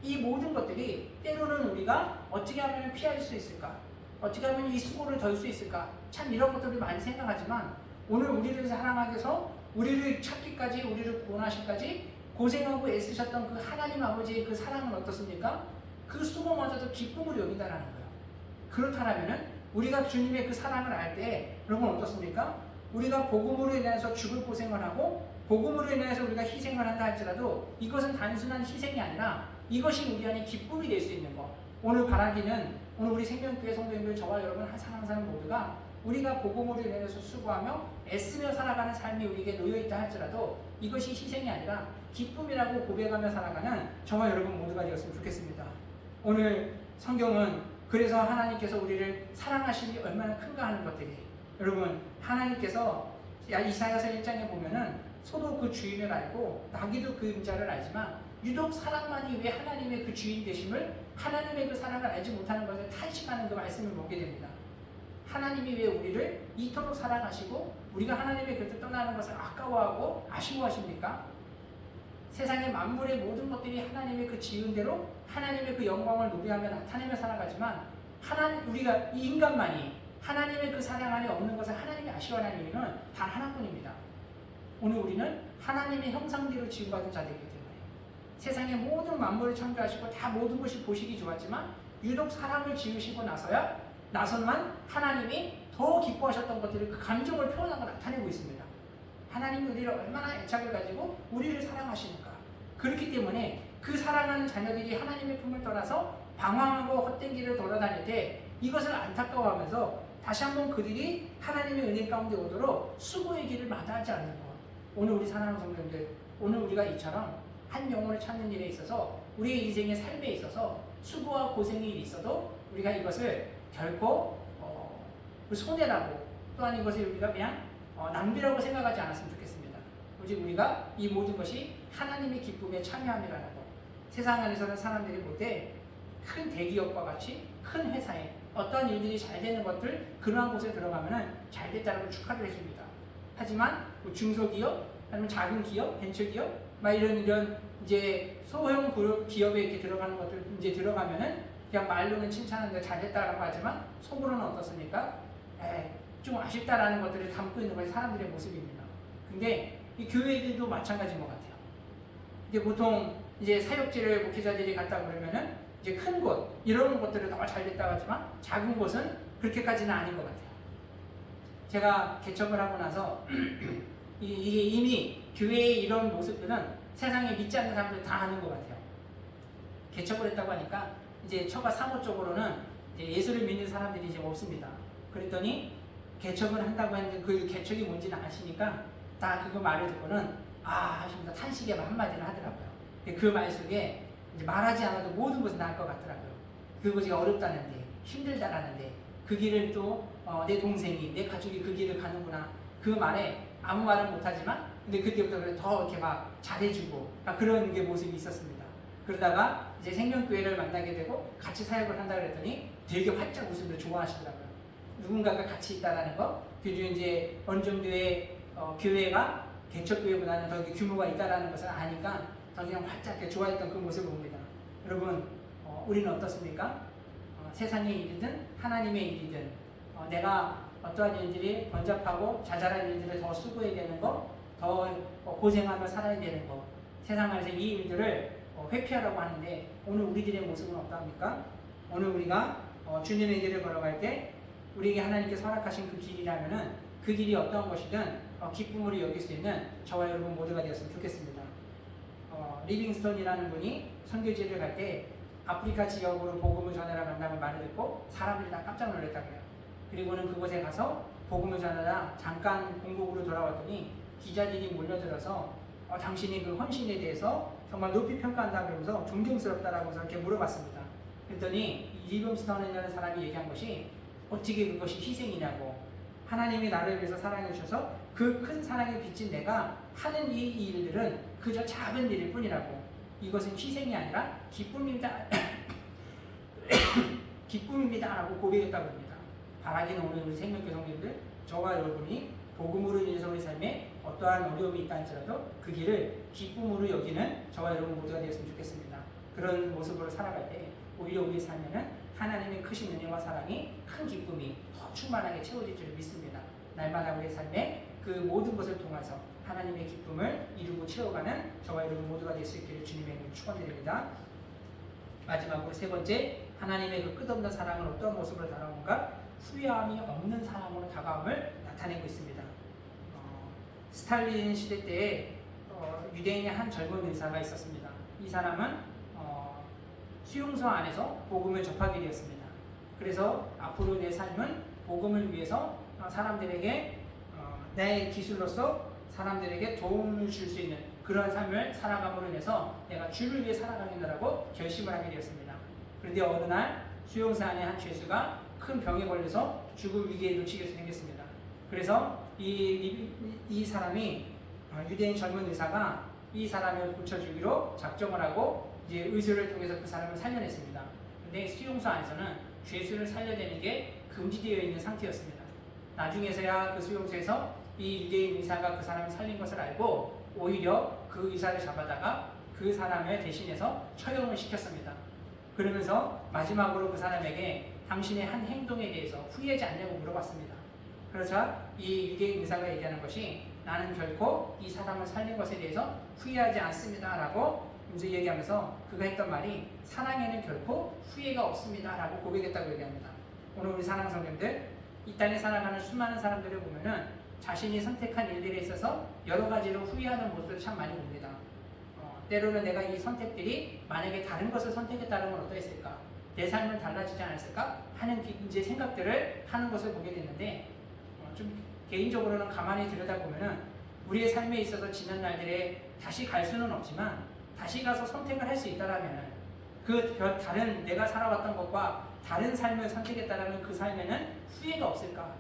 이 모든 것들이 때로는 우리가 어떻게 하면 피할 수 있을까? 어떻게 하면 이 수고를 덜 수 있을까? 참 이런 것들을 많이 생각하지만 오늘 우리를 사랑하기 위해서 우리를 찾기까지, 우리를 구원하시기까지 고생하고 애쓰셨던 그 하나님 아버지의 그 사랑은 어떻습니까? 그 수고마저도 기쁨으로 여긴다는 거예요. 그렇다면 우리가 주님의 그 사랑을 알 때 여러분 어떻습니까? 우리가 복음으로 인해서 죽을 고생을 하고 복음으로 인해서 우리가 희생을 한다 할지라도 이것은 단순한 희생이 아니라 이것이 우리 안에 기쁨이 될 수 있는 것, 오늘 바라기는 오늘 우리 생명교회 성도님들 저와 여러분 항상 모두가 우리가 복음으로 인해서 수고하며 애쓰며 살아가는 삶이 우리에게 놓여있다 할지라도 이것이 희생이 아니라 기쁨이라고 고백하며 살아가는 저와 여러분 모두가 되었으면 좋겠습니다. 오늘 성경은 그래서 하나님께서 우리를 사랑하심이 얼마나 큰가 하는 것들이, 여러분 하나님께서 이사야서 1장에 보면은 소도 그 주인을 알고 나귀도 그 임자를 알지만 유독 사람만이 왜 하나님의 그 주인 되심을, 하나님의 그 사랑을 알지 못하는 것을 탄식하는 그 말씀을 보게 됩니다. 하나님이 왜 우리를 이토록 사랑하시고 우리가 하나님의 곁을 떠나는 것을 아까워하고 아쉬워하십니까? 세상의 만물의 모든 것들이 하나님의 그 지은 대로 하나님의 그 영광을 노래하며 나타내며 살아가지만 우리가 이 인간만이 하나님의 그 사랑 안에 없는 것을 하나님이 아쉬워하는 이유는 단 하나뿐입니다. 오늘 우리는 하나님의 형상대로 지음받은 자들이기 때문에 세상의 모든 만물을 창조하시고 다 모든 것이 보시기 좋았지만 유독 사람을 지으시고 나서만 하나님이 더 기뻐하셨던 것들을, 그 감정을 표현하고 나타내고 있습니다. 하나님이 우리를 얼마나 애착을 가지고 우리를 사랑하시는가. 그렇기 때문에 그 사랑하는 자녀들이 하나님의 품을 떠나서 방황하고 헛된 길을 돌아다닐 때 이것을 안타까워하면서 다시 한번 그들이 하나님의 은혜 가운데 오도록 수고의 길을 마다하지 않는 것. 오늘 우리 사랑하는 성도님들, 오늘 우리가 이처럼 한 영혼을 찾는 일에 있어서 우리의 인생의 삶에 있어서 수고와 고생이 있어도 우리가 이것을 결코 손해라고, 또한 이것을 우리가 그냥 낭비라고 생각하지 않았으면 좋겠습니다. 오직 우리가 이 모든 것이 하나님의 기쁨에 참여함이라는 것. 세상 안에서는 사람들이 볼 때 큰 대기업과 같이 큰 회사에 어떤 일들이 잘 되는 것들, 그러한 곳에 들어가면은 잘 됐다고 축하를 해줍니다. 하지만 뭐 중소기업, 아니면 작은 기업, 벤처기업, 막 이런 이제 소형 그룹 기업에 이렇게 들어가는 것들 이제 들어가면은 그냥 말로는 칭찬하는데 잘 됐다라고 하지만 속으로는 어떻습니까? 좀 아쉽다라는 것들을 담고 있는 것이 사람들의 모습입니다. 근데 이 교회들도 마찬가지인 것 같아요. 이제 보통 이제 사역지를 목회자들이 갔다 그러면은 이제 큰 곳, 이런 것들은 더 잘 됐다고 하지만 작은 곳은 그렇게까지는 아닌 것 같아요. 제가 개척을 하고 나서 이게 이미 교회의 이런 모습들은 세상에 믿지 않는 사람들 다 아는 것 같아요. 개척을 했다고 하니까 이제 처가 사모 쪽으로는 예수를 믿는 사람들이 이제 없습니다. 그랬더니 개척을 한다고 했는데 그 개척이 뭔지는 아시니까 다 그거 말을 듣고는 하시면서 탄식의 한마디를 하더라고요. 그 말 속에 이제 말하지 않아도 모든 것은 나을 것 같더라고요. 그것이 어렵다는데, 힘들다라는데, 그 길을 또 내 동생이, 내 가족이 그 길을 가는구나. 그 말에 아무 말은 못하지만 근데 그때부터 더 이렇게 막 잘해주고 그런 게 모습이 있었습니다. 그러다가 이제 생명교회를 만나게 되고 같이 사역을 한다 그랬더니 되게 활짝 웃으면서 좋아하시더라고요. 누군가가 같이 있다라는 거, 그리고 이제 어느 정도의 교회가 개척교회보다는 더 규모가 있다라는 것을 아니까 더 그냥 활짝 좋아했던 그 모습을 봅니다. 여러분, 우리는 어떻습니까? 세상의 일이든 하나님의 일이든 내가 어떠한 일들이 번잡하고 자잘한 일들을 더 수고해야 되는 거, 더 고생하며 살아야 되는 거, 세상 안에서 이 일들을 회피하라고 하는데 오늘 우리들의 모습은 어떠합니까? 오늘 우리가 주님의 길을 걸어갈 때 우리에게 하나님께서 허락하신 그 길이라면은 그 길이 어떤 것이든 기쁨으로 여길 수 있는 저와 여러분 모두가 되었으면 좋겠습니다. 리빙스톤이라는 분이 선교지를 갈 때 아프리카 지역으로 복음을 전하라 만나면 말을 듣고 사람들이 다 깜짝 놀랐다고 해요. 그리고는 그곳에 가서 복음을 전하다 잠깐 공국으로 돌아왔더니 기자들이 몰려들어서 당신이 그 헌신에 대해서 정말 높이 평가한다 그러면서 존경스럽다라고 이렇게 물어봤습니다. 그랬더니 리빙스턴이라는 사람이 얘기한 것이 어떻게 그것이 희생이냐고, 하나님이 나를 위해서 사랑해 주셔서 그 큰 사랑에 빚진 내가 하는 이 일들은 그저 작은 일일 뿐이라고, 이것은 희생이 아니라 기쁨입니다. 기쁨입니다라고 고백했다고 합니다. 바라기는 오늘 우리 생명교회 성도님들, 저와 여러분이 복음으로 인해서 우리 삶에 어떠한 어려움이 있다 할지라도 그 길을 기쁨으로 여기는 저와 여러분 모두가 되었으면 좋겠습니다. 그런 모습으로 살아갈 때 오히려 우리 삶에는 하나님의 크신 은혜와 사랑이, 큰 기쁨이 더 충만하게 채워질 줄 믿습니다. 날마다 우리의 삶에 그 모든 것을 통해서 하나님의 기쁨을 이루고 채워가는 저와 여러분 모두가 될 수 있기를 주님의 이름으로 축원드립니다. 마지막으로 세 번째, 하나님의 그 끝없는 사랑은 어떤 모습으로 다가오는가? 후회함이 없는 사랑으로 다가옴을 나타내고 있습니다. 스탈린 시대 때에 유대인의 한 젊은 의사가 있었습니다. 이 사람은 수용소 안에서 복음을 접하게 되었습니다. 그래서 앞으로 내 삶은 복음을 위해서 사람들에게 내 기술로서 사람들에게 도움을 줄 수 있는 그런 삶을 살아감으로 인해서 내가 주를 위해 살아가겠다라고 결심을 하게 되었습니다. 그런데 어느 날 수용소 안에 한 죄수가 큰 병에 걸려서 죽을 위기에 놓치게 생겼습니다. 그래서 이 사람이 유대인 젊은 의사가 이 사람을 고쳐주기로 작정을 하고 이제 의술을 통해서 그 사람을 살려냈습니다. 근데 수용소 안에서는 죄수를 살려내는 게 금지되어 있는 상태였습니다. 나중에서야 그 수용소에서 이 유대인 의사가 그 사람을 살린 것을 알고 오히려 그 의사를 잡아다가 그 사람을 대신해서 처형을 시켰습니다. 그러면서 마지막으로 그 사람에게 당신의 한 행동에 대해서 후회하지 않냐고 물어봤습니다. 그러자 이 유대인 의사가 얘기하는 것이 나는 결코 이 사람을 살린 것에 대해서 후회하지 않습니다 라고 이제 얘기하면서 그가 했던 말이 사랑에는 결코 후회가 없습니다 라고 고백했다고 얘기합니다. 오늘 우리 사랑하는 성도님들, 이 땅에 살아가는 수많은 사람들을 보면은 자신이 선택한 일들에 있어서 여러 가지로 후회하는 모습을 참 많이 봅니다. 때로는 내가 이 선택들이 만약에 다른 것을 선택했다는 건 어떠했을까? 내 삶은 달라지지 않았을까? 하는 이제 생각들을 하는 것을 보게 됐는데 좀 개인적으로는 가만히 들여다보면은 우리의 삶에 있어서 지난 날들에 다시 갈 수는 없지만 다시 가서 선택을 할 수 있다라면은 그 다른 내가 살아왔던 것과 다른 삶을 선택했다라는 그 삶에는 후회가 없을까?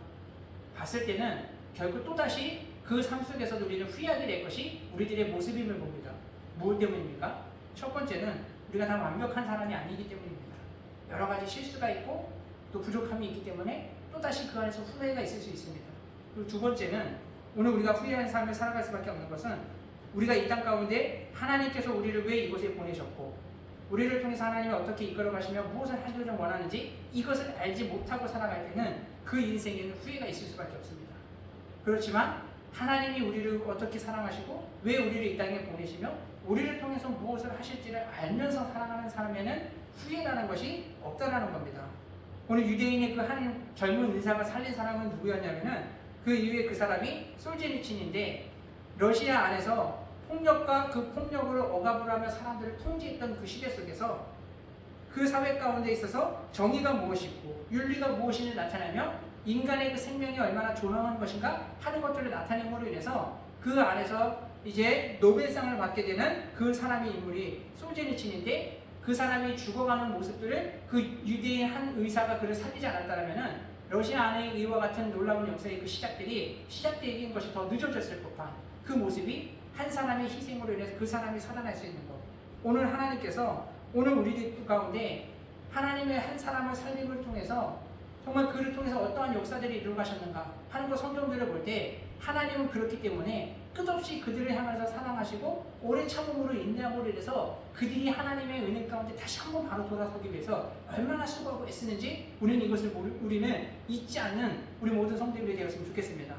봤을 때는 결국 또다시 그 삶 속에서도 우리는 후회하게 될 것이 우리들의 모습임을 봅니다. 무엇 때문입니까? 첫 번째는 우리가 다 완벽한 사람이 아니기 때문입니다. 여러 가지 실수가 있고 또 부족함이 있기 때문에 또다시 그 안에서 후회가 있을 수 있습니다. 그리고 두 번째는 오늘 우리가 후회하는 삶을 살아갈 수밖에 없는 것은 우리가 이 땅 가운데 하나님께서 우리를 왜 이곳에 보내셨고 우리를 통해서 하나님이 어떻게 이끌어 가시며 무엇을 하기를 원하는지 이것을 알지 못하고 살아갈 때는 그 인생에는 후회가 있을 수밖에 없습니다. 그렇지만 하나님이 우리를 어떻게 사랑하시고 왜 우리를 이 땅에 보내시며 우리를 통해서 무엇을 하실지를 알면서 살아가는 사람에는 후회라는 것이 없다라는 겁니다. 오늘 유대인의 그 한 젊은 의사가 살린 사람은 누구였냐면은 그 이후에 그 사람이 솔제니친인데 러시아 안에서 폭력과 그 폭력을 억압을 하며 사람들을 통제했던 그 시대 속에서 그 사회 가운데 있어서 정의가 무엇이고 윤리가 무엇인지 나타내며 인간의 그 생명이 얼마나 존엄한 것인가 하는 것들을 나타내므로 인해서 그 안에서 이제 노벨상을 받게 되는 그 사람의 인물이 솔제니친인데 그 사람이 죽어가는 모습들을 그 유대인 한 의사가 그를 살리지 않았다면 러시아 안에 이와 같은 놀라운 역사의 그 시작되는 것이 더 늦어졌을 법한 그 모습이 한 사람의 희생으로 인해서 그 사람이 살아날 수 있는 것. 오늘 하나님께서 오늘 우리들 가운데 하나님의 한 사람을 살림을 통해서 정말 그를 통해서 어떠한 역사들이 이루어가셨는가 하는 것 성경들을 볼 때 하나님은 그렇기 때문에 끝없이 그들을 향해서 사랑하시고 오래 참음으로 인내함으로 인해서 그들이 하나님의 은혜 가운데 다시 한번 바로 돌아서기 위해서 얼마나 수고하고 애쓰는지 우리는 잊지 않는 우리 모든 성도들이 되었으면 좋겠습니다.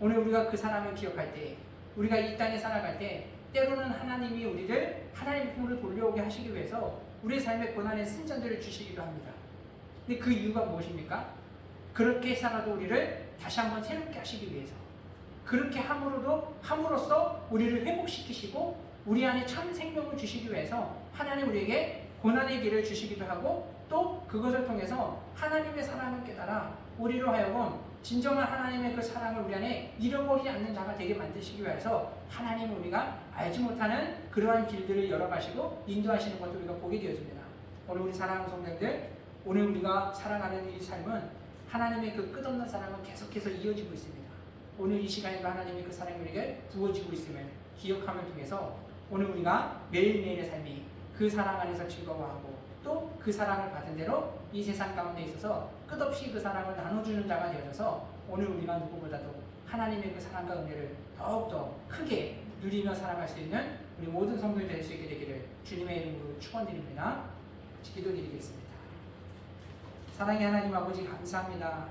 오늘 우리가 그 사람을 기억할 때 우리가 이 땅에 살아갈 때 때로는 하나님이 우리를 하나님의 품으로 돌려오게 하시기 위해서 우리의 삶의 고난의 승전들을 주시기도 합니다. 근데 그 이유가 무엇입니까? 그렇게 살아도 우리를 다시 한번 새롭게 하시기 위해서 그렇게 함으로써 우리를 회복시키시고 우리 안에 참 생명을 주시기 위해서 하나님 우리에게 고난의 길을 주시기도 하고 또 그것을 통해서 하나님의 사랑을 깨달아 우리로 하여금 진정한 하나님의 그 사랑을 우리 안에 잃어버리지 않는 자가 되게 만드시기 위해서 하나님은 우리가 알지 못하는 그러한 길들을 열어가시고 인도하시는 것도 우리가 보게 되어집니다. 오늘 우리 사랑하는 성도님들, 오늘 우리가 살아가는 이 삶은 하나님의 그 끝없는 사랑은 계속해서 이어지고 있습니다. 오늘 이 시간에도 하나님의 그 사랑이 우리에게 부어지고 있음을 기억함을 통해서 오늘 우리가 매일매일의 삶이 그 사랑 안에서 즐거워하고 또 그 사랑을 받은 대로 이 세상 가운데 있어서 끝없이 그 사랑을 나눠주는 자가 되어져서 오늘 우리가 누구보다도 하나님의 그 사랑과 은혜를 더욱더 크게 누리며 살아갈 수 있는 우리 모든 성도들이 될 수 있게 되기를 주님의 이름으로 축원드립니다. 기도드리겠습니다. 사랑의 하나님 아버지 감사합니다.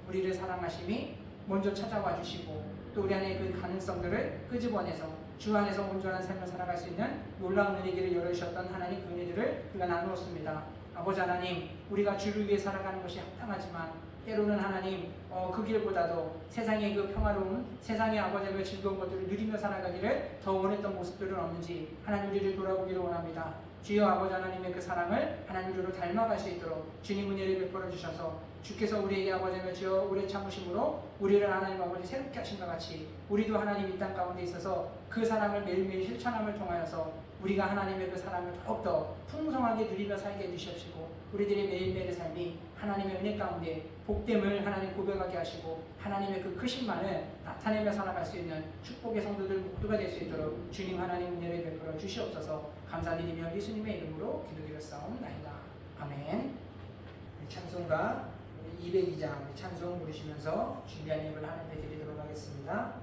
우리를 사랑하심이 먼저 찾아와 주시고 또 우리 안에 그 가능성들을 끄집어내서 주 안에서 온전한 삶을 살아갈 수 있는 놀라운 은혜길을 열어주셨던 하나님 그 은혜들을 우리가 나누었습니다. 아버지 하나님, 우리가 주를 위해 살아가는 것이 합당하지만 때로는 하나님 그 길보다도 세상의 그 평화로운 세상의 아버지의 즐거운 것들을 누리며 살아가기를 더 원했던 모습들은 없는지 하나님 우리를 돌아보기를 원합니다. 주여 아버지 하나님의 그 사랑을 하나님으로 닮아갈 수 있도록 주님 은혜를 베풀어 주셔서 주께서 우리에게 아버지 하나님 주여 오래 참으심으로 우리를 하나님 아버지 새롭게 하신 것 같이 우리도 하나님 이 땅 가운데 있어서 그 사랑을 매일매일 실천함을 통하여서 우리가 하나님의 그 사랑을 더욱더 풍성하게 누리며 살게 해주시옵시고 우리들의 매일매일의 삶이 하나님의 은혜 가운데 복됨을 하나님 고백하게 하시고 하나님의 그 크신만을 나타내며 살아갈 수 있는 축복의 성도들 모두가 될 수 있도록 주님 하나님 은혜를 베풀어 주시옵소서. 감사드리며 예수님의 이름으로 기도드렸사옵나이다. 아멘. 찬송가 202장 찬송 부르시면서 준비한 예배를 하나님께 드리도록 하겠습니다.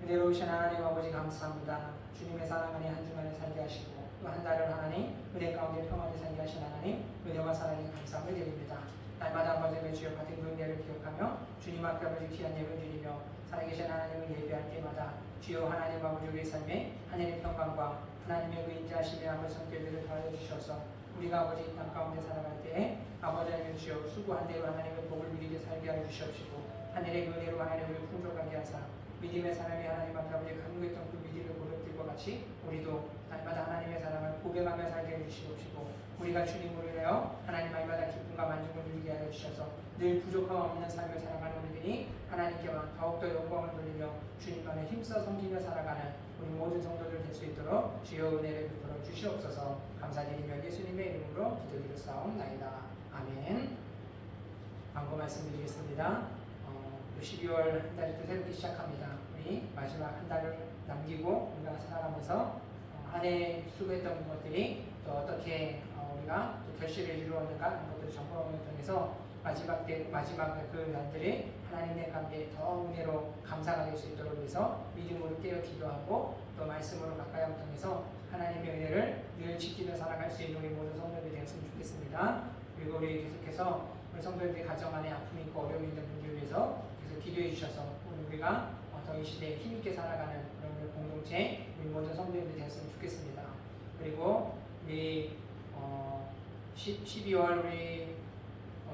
은혜로우신 하나님 아버지 감사합니다. 주님의 사랑 안에 한 주간을 살게 하시고 또 한 달을 하나님 은혜 가운데 평안히 살게 하신 하나님 은혜와 사랑에 감사함을 드립니다. 날마다 아버지의 주여 받은 그 은혜를 기억하며 주님 앞에 아버지 귀한 예배 드리며 살아계신 하나님을 예배할 때마다 주여 하나님 아버지 우리의 삶에 하나님의 평강과 하나님의 그 인자하심의 아버지 성결들을 더하여 주셔서 우리가 아버지 이 땅 가운데 살아갈 때에 아버지 하나님 주여 수고한 대로 하나님의 복을 누리게 살게 하여 주시옵시고 하늘의 그 은혜로 하나님을 풍족하게 하사 믿음의 사람이 하나님 앞에 아버지 간구했던 그 믿음을 고백들 성도들과 같이 우리도 날마다 하나님의 사랑을 고백하며 살게 해주시옵시고 우리가 주님으로 인하여 하나님 날마다 기쁨과 만족을 누리게 하여 주셔서 늘 부족함 없는 삶을 살아가는 우리들이 하나님께만 더욱더 영광을 돌리며 주님만에 힘써 섬기며 살아가는 우리 모든 성도들 될 수 있도록 주여 은혜를 베풀어 주시옵소서. 감사드리며 예수님의 이름으로 기도드렸사옵나이다. 아멘. 광고 말씀드리겠습니다. 12월 한 달이 또 새롭게 시작합니다. 우리 마지막 한 달을 남기고 우리가 살아가면서 한 해 수고했던 것들이 또 어떻게 우리가 또 결실을 이루었는가 하는 것들을 점검을 통해서 마지막 그 날들이 하나님의 가운데 더 은혜로 감사가 될 수 있도록 해서 믿음으로 깨어 기도하고 또 말씀으로 가까이 통해서 하나님의 은혜를 늘 지키며 살아갈 수 있는 우리 모든 성도들이 되었으면 좋겠습니다. 그리고 우리 계속해서 우리 성도들의 가정 안에 아픔이 있고 어려움이 있는 분들을 위해서 계속 기도해 주셔서 우리가 더 이 시대에 힘있게 살아가는 그런 공동체 우리 모든 성도들이 되었으면 좋겠습니다. 그리고 우리 12월 우리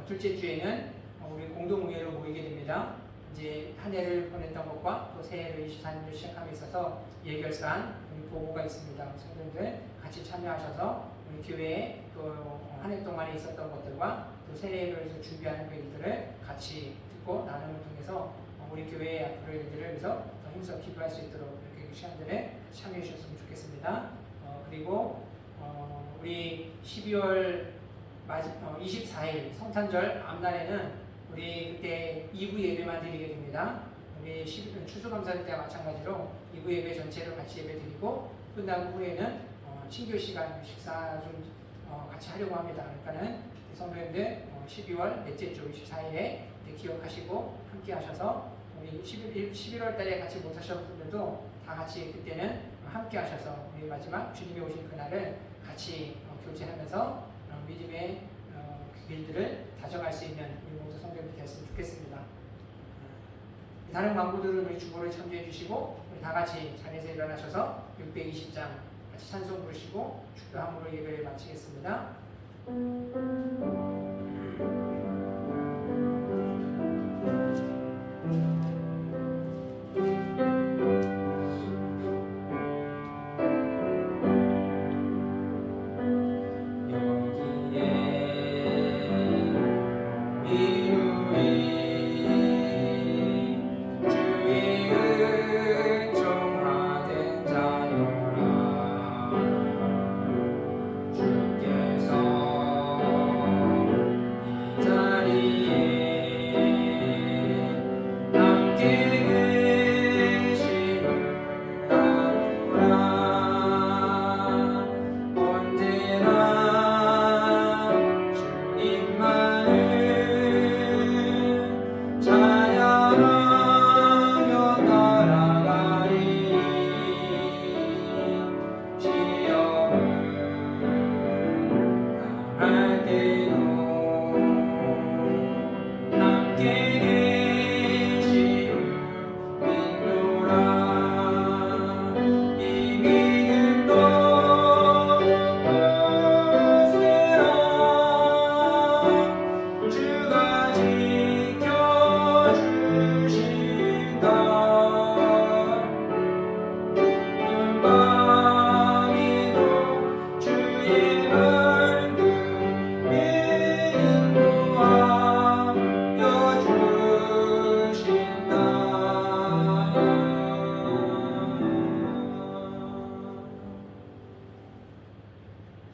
둘째 주에는 우리 공동의회로 모이게 됩니다. 이제 한 해를 보냈던 것과 또 새해를 24년을 시작함에 있어서 예결산 우리 보고가 있습니다. 성도들 같이 참여하셔서 우리 교회에 또 한 해 동안에 있었던 것들과 또 새해를 위해서 준비하는 그 일들을 같이 듣고 나눔을 통해서 우리 교회의 앞으로의 일들을 위해서 더 힘써 기도할 수 있도록 이렇게 그 시간들에 참여해 주셨으면 좋겠습니다. 그리고 우리 12월 24일 성탄절 앞날에는 우리 그때 2부 예배만 드리게 됩니다. 우리 추수감사절 때와 마찬가지로 2부 예배 전체를 같이 예배 드리고 끝난 후에는 친교 시간 식사 좀 같이 하려고 합니다. 그러니까는 성도님들 12월 넷째 주 24일에 기억하시고 함께 하셔서 우리 11월 달에 같이 못 하셨던 분들도 다 같이 그때는 함께 하셔서 우리 마지막 주님이 오신 그날을 같이 교제하면서 믿음의 길들을 다져갈 수 있는 우리 모든 성도들이 되었으면 좋겠습니다. 다른 광고들은 우리 주보를 참조해 주시고 우리 다 같이 자리에서 일어나셔서 620장 같이 찬송 부르시고 축도함으로 예배를 마치겠습니다.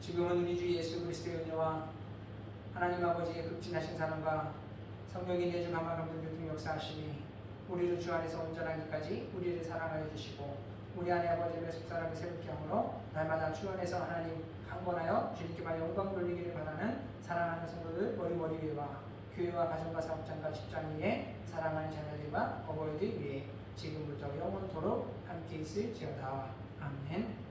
지금은 우리 주 예수 그리스도의 은혜와 하나님 아버지의 극진하신 사랑과 성령이 내주 감화감동 교통 역사하시니 우리를 주 안에서 온전하기까지 우리를 사랑하여 주시고 우리 안에 아버지의 속사람을 새롭게 함으로 날마다 주 안에서 하나님 강건하여 주님께만 영광 돌리기를 바라는 사랑하는 성도들 머리 위에와 교회와 가정과 사업장과 직장 위에 사랑하는 자녀들과 어버이들 위에 지금부터 영원토록 함께 있을지어다. 아멘.